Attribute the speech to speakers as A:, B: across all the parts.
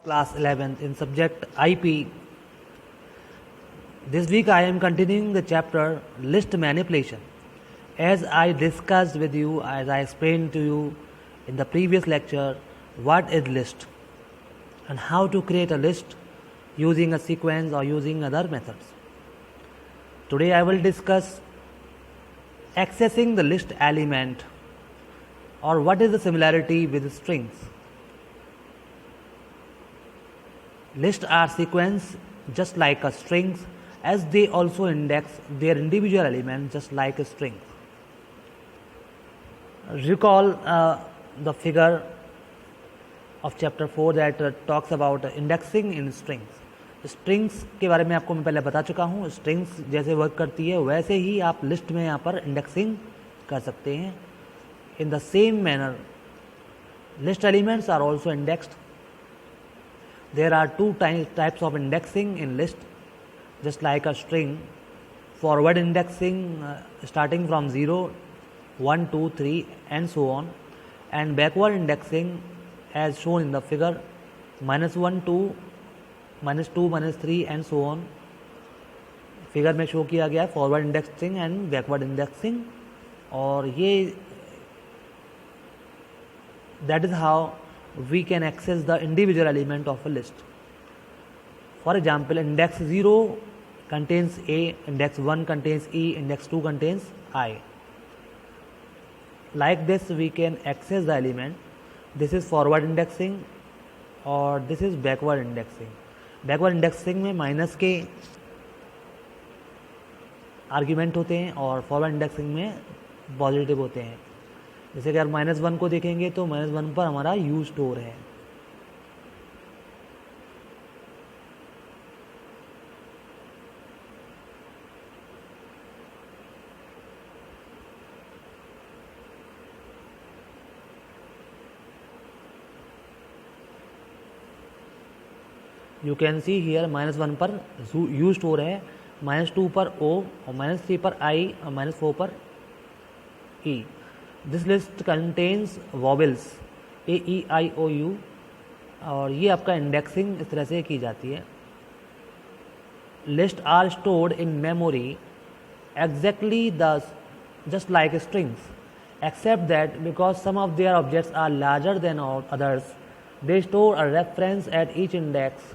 A: Class 11th in subject IP. This week I am continuing the chapter list manipulation. As I discussed with you, as I explained to you in the previous lecture, what is list and how to create a list using a sequence or using other methods. Today I will discuss accessing the list element or what is the similarity with strings. Lists are sequence just like a strings, as they also index their individual elements just like a string. Recall the figure of chapter 4 that talks about indexing in strings. Strings के बारे में आपको मैं पहले बता चुका हूँ. Strings जैसे वर्क करती है वैसे ही आप लिस्ट में यहाँ पर इंडेक्सिंग कर सकते हैं. In the same manner list elements are also indexed. There are two types of indexing in list, just like a string. Forward indexing starting from 0, 1, 2, 3 and so on, and backward indexing as shown in the figure -1, 2, -2, -3 and so on. Figure में show किया गया forward indexing and backward indexing, और ये that is how we can access the individual element of a list. For example, index 0 contains A, index 1 contains E, index 2 contains I. Like this we can access the element. This is forward indexing or this is backward indexing. Backward indexing में minus के argument होते हैं और forward indexing में positive होते हैं. जैसे कि अगर -1 को देखेंगे तो -1 पर हमारा यू स्टोर है. यू कैन सी हियर -1 पर यू स्टोर है, -2 पर ओ और -3 पर आई और -4 पर E. This list contains vowels AEIOU, और ये आपका इंडेक्सिंग इस तरह से की जाती है. List are stored in memory exactly just like strings, except that because some of their objects are larger than others, they store a reference at each index.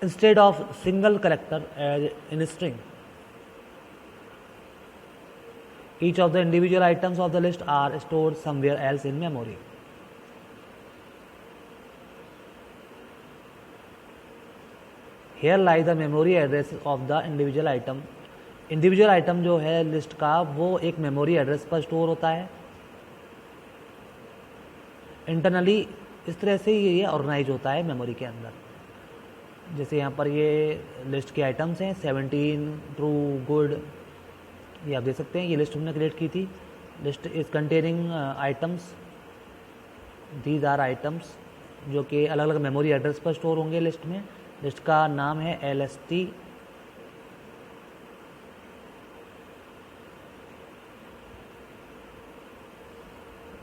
A: instead of single character as in a string. Each of the individual items of the list are stored somewhere else in memory. Here lie the memory address of the individual item. Individual item जो है list का वो एक memory address पर store होता है. Internally इस तरह से ये ऑर्गेनाइज होता है मेमोरी के अंदर. जैसे यहाँ पर ये लिस्ट के आइटम्स हैं 17, ट्रू, गुड, ये आप देख सकते हैं. ये लिस्ट हमने क्रिएट की थी. List is containing items, these are items जो कि अलग अलग मेमोरी एड्रेस पर स्टोर होंगे लिस्ट में. लिस्ट का नाम है LST.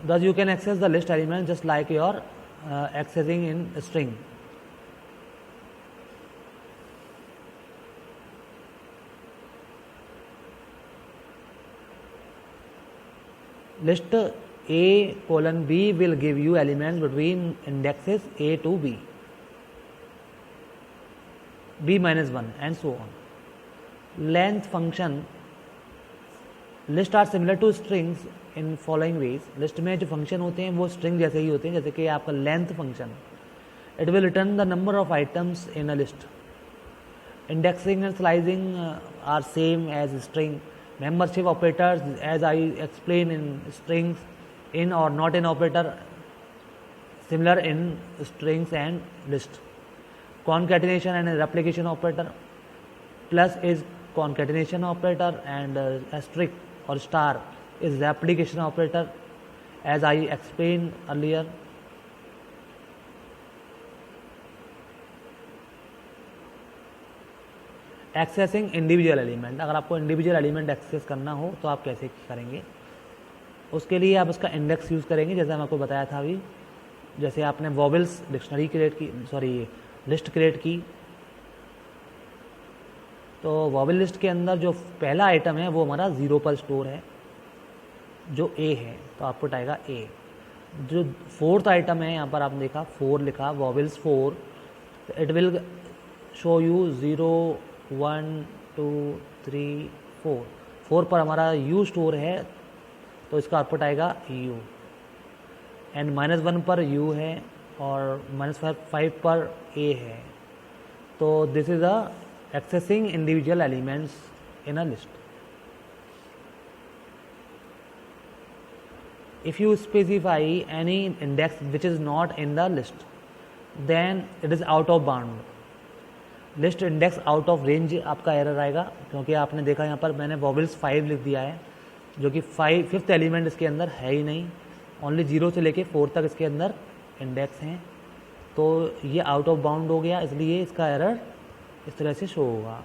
A: Thus you can access the list element just like you are accessing in a string. List A:B will give you elements between indexes A to B, B-1 and so on. Length function. List are similar to strings in following ways. List में जो function होते हैं वो string जैसे ही होते हैं. जैसे कि आपका length function, it will return the number of items in a list. Indexing and slicing are same as string. Membership operators, as I explained in strings, in or not in operator, similar in strings and list. Concatenation and replication operator. Plus is concatenation operator and asterisk or star is replication operator, as I explained earlier. Accessing individual element. अगर आपको individual element access करना हो तो आप कैसे करेंगे. उसके लिए आप उसका इंडेक्स यूज़ करेंगे, जैसे मैं आपको बताया था अभी। जैसे आपने वॉवेल्स डिक्शनरी क्रिएट की, सॉरी लिस्ट क्रिएट की, तो वॉवेल लिस्ट के अंदर जो पहला आइटम है वो हमारा 0 पर स्टोर है, जो ए है, तो आउटपुट आएगा ए। जो फोर्थ आइटम है, यहाँ पर आपने देखा 4 लिखा, वॉवेल्स 4, तो इट विल शो यू 0 1 2 3 4। 4 पर हमारा यू स्टोर है, तो इसका आउटपुट आएगा यू। एंड -1 पर यू है और -5 पर ए है। तो this is a accessing individual elements in a list. If you specify any index which is not in the list, then it is out of bound. List index out of range आपका error आएगा, क्योंकि आपने देखा यहाँ पर मैंने vowels 5 लिख दिया है, जो कि 5th एलिमेंट इसके अंदर है ही नहीं, ओनली 0 से लेके 4 तक इसके अंदर इंडेक्स हैं, तो ये आउट ऑफ बाउंड हो गया, इसलिए इसका एरर इस तरह से शो होगा।